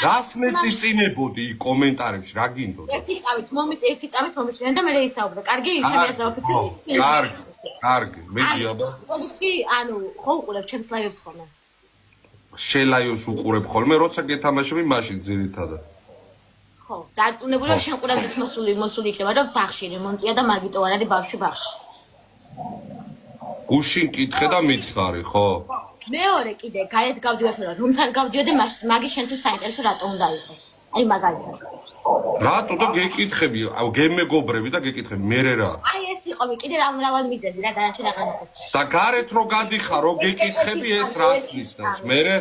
რას მეწიწინებოდი კომენტარებში, რა გინდოდა? ერთი წამით მომისმენ და მე ისაუბრე. კარგი, ისევია ოფიციალურად. კარგი, მეგი აბა. პოდკასტი, ანუ ხო უყურებ ჩემს ლაივებს ხოლმე. შელაიოს უყურებ ხოლმე, როცა გეთამაშები მაშინ ძირითადად. ხო, დარწმუნებული ვარ, შენ ყურებდით მოსული იქნება და ბაღში რემონტია და მაგიტო არ არის ბავშვი ბაღში. გუშინ კითხე და მითხარი, ხო? მეორე კიდე გარეთ გავდივარ რა, რომც არ გავდიოდი, მაგის შენთვის საინტერესო რატო უნდა იყოს? აი მაგალითად. რატო და გეკითხები, გემეგობრები და გეკითხები, მერე რა? აი ეს იყო კიდე რავალ მიზეზი რა განაჩენ აღარ. და გარეთ რო გადიხარ, რო გეკითხები ეს რას ნიშნავს? მერე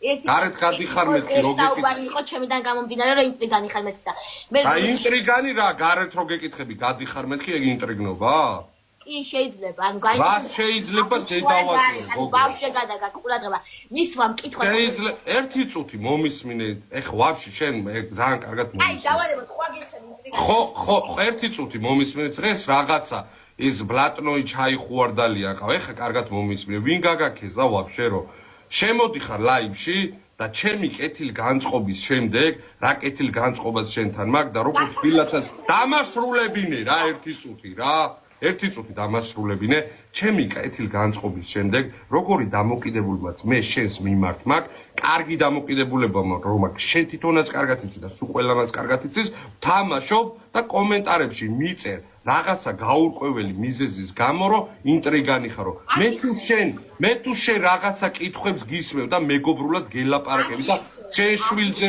გარეთ გადიხარ მეთქი რო გეკითხები. საუბარი იყო ჩემიდან გამომდინარე რომ ინტრიგანი ხარ მეთქი და მე და ინტრიგანი რა, გარეთ რო გეკითხები, გადიხარ მეთქი, ეგ ინტრიგნობა? კი შეიძლება, ანუ რას შეიძლება შედავაკეთო? ბავშვი გადაგა ყურადღება. მისვა მკითხვა. შეიძლება ერთი წუთი მომისმინე, ეხლა ვაფშე შენ ძალიან კარგად მომისმინე. აი, დავარებოთ, ხო აგიხსენ ინტრიგანი. ხო, ერთი წუთი მომისმინე, დღეს რაღაცა ეს ბლატნოი ჩაიხუარდალია, ეხლა კარგად მომისმინე. ვინ გაგაქეზა ვაფშე რომ შემოდიხარ ლაივში და ჩემი კეთილ განწყობის შემდეგ, რა კეთილ განწყობას შენთან მაქვს და როგორ ფილათას დამასრულებინე რა ერთი წუთი რა. ერთი წუთი დამასრულებინე, ჩემი კეთილ განწყობის შემდეგ, როგორი დამოკიდებულებაც მე შენს მიმართ მაქვს, კარგი დამოკიდებულება მაქვს, რომ მაქვს შენ თვითონაც კარგად იცი და სულ ყველანაც კარგად იცის, თამაშობ და კომენტარებში მიწერ რაღაცა გაურკვეველი მიზეზის გამო, რომ ინტრიგანი ხარო. მე თუ შენ რაღაცა კითხვებს გისმევ და მეგობრულად გელაპარაკები და შენ შვილზე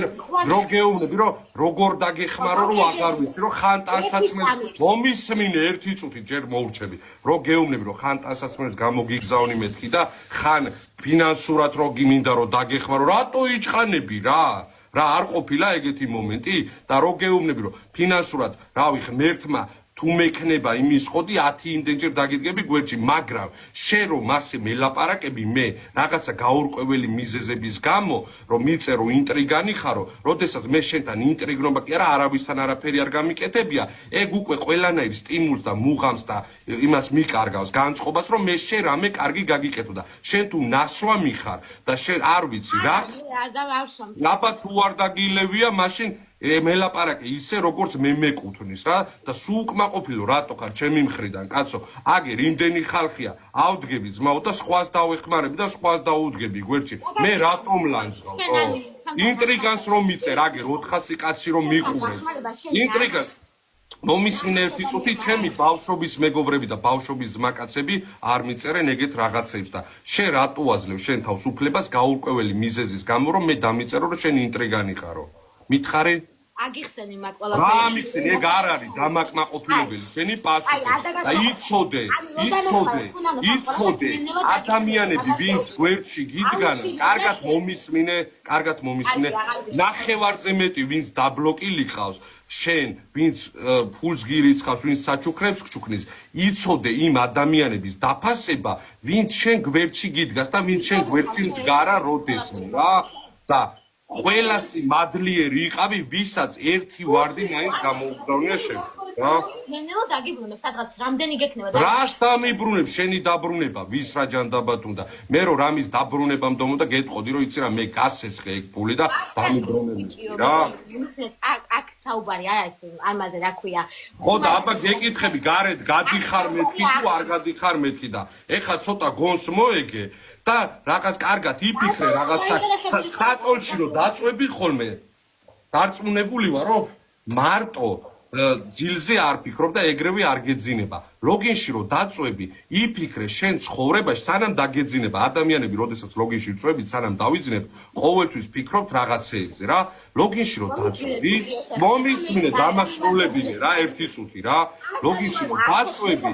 რო გეუბნები, რომ როგორ დაგეხმარო, რომ აღარ ვიცი, რომ ხან ტანსაცმელს მომისმინე ერთი წუთი ჯერ მოურჩები, რო გეუბნები, რომ ხან ტანსაცმელს გამოგიგზავნი მეთქი და ხან ფინანსურად რო გიმინდა, რომ დაგეხმარო, რატო იჭყანები რა? რა არ ყოფილა ეგეთი მომენტი და რო გეუბნები, რომ ფინანსურად, რავი, ღმერთმა თუ მექნება იმის ხოდი 10 იმდენჯერ დაგიდგები გვერდში, მაგრამ შენ რომ მასე მელაპარაკები მე რაღაცა გაურკვეველი მიზეზების გამო, რომ მიწერო ინტრიგანი ხარო, როდესაც მე შენთან ინტრიგნობა კი არა, არავისთან არაფერი არ გამიკეთებია, ეგ უკვე ყველანაირ სტიმულს და მუღამს და იმას მიკარგავს განწყობას, რომ მე შენ რამე კარგი გაგიკეთო და შენ თუ ნასვამი ხარ და შენ არ ვიცი რა? აბა თუ არ დაგილევია, მაშინ მელაპარაკე ისე როგორც მე მეკუთვნის რა და სულ უკმაყოფილო რატო ხარ ჩემი მხრიდან კაცო აგერ იმდენი ხალხია ავდგები ძმაო და სხვას დავეხმარები და სხვას დაუდგები გვერდში მე რატომ ლანძღავ ინტრიგანს რომ მიწერ აგერ 400 კაცი რომ მიყურებს ინტრიგანს მომისმინე ერთი წუთი ჩემი ბავშვობის მეგობრები და ბავშვობის ძმაკაცები არ მიწერენ ეგეთ რაღაცებს და შენ რატო აძლევ შენ თავს უფლებას გაურკვეველი მიზეზის გამო რომ მე დამიწერო რომ შენ ინტრიგანი ხარო მითხარი აგიხსენი მაგ ყველაფერი. რა მიხსენი, ეგ არ არის დამაკმაყოფილებელი, შენი პასუხი. და იცოდე ადამიანები, ვინც გვერდში გიდგან, კარგად მომისმინე, ნახევარზე მეტი, ვინც დაბლოკილი ყავს, შენ, ვინც ფულს გირიცხავს, ვინც საჩუქრებს გჩუქნის, იცოდე იმ ადამიანების დაფასება, ვინც შენ გვერდში გიდგას და ვინც შენ გვერდში მდგარა როდესმე, რა? და ყველასი მადლიერი იყავი, ვისაც ერთი ვარდი მაინც გამოუგზავნია შენ. რა? ნენეო დაგიბრუნებ, სადღაც რამდენი გექნება? რას დამიბრუნებ, შენი დაბრუნება, ვის რა ჯანდაბად უნდა. მე რო რამის დაბრუნება მდომოდა, გეტყოდი, რომ იცი რა, მე გასესხე ეგ ფული და დამიბრუნები. რა? აქ საუბარი არ არის ამაზე, რა ქვია. ხო და აბა გეკითხები, გარეთ გადიხარ მეთქი თუ არ გადიხარ მეთქი და ეხა ცოტა გონს მოეგე და რაღაც კარგად იფიქრე რაღაცა საწოლში რომ დაწვევი ხოლმე დარწმუნებული ვარ რომ მარტო ძილზე არ ფიქრობ და ეგრევე არ გეძინება ლოგინში რომ დაწვევი იფიქრე შენ ცხოვრებაში სანამ დაგეძინება ადამიანები როდესაც ლოგინში წვევით სანამ დავიძინებ ყოველთვის ფიქრობთ რაღაცეებზე რა ლოგინში რომ დაწვევი მომისმინე დამასრულებინე რა ერთი წუთი რა ლოგინში რომ დაწვევი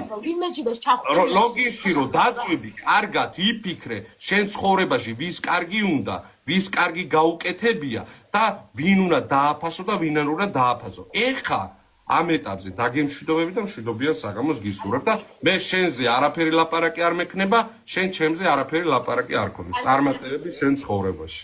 ლოგინში რომ დაწვევი კარგად იფიქრე შენ ცხოვრებაში ვის კარგი უნდა ვის კარგი გაუკეთებია და ვინ უნდა დააფასო და ვინ არ უნდა დააფასო ეხა ამ ეტაპზე დაგემშვიდობები და მშვიდობიან საგამოს გისურვებ და მე შენზე არაფერი ლაპარაკი არ მექნება შენ ჩემზე არაფერი ლაპარაკი არ ქონდეს წარმატებები შენ ცხოვრებაში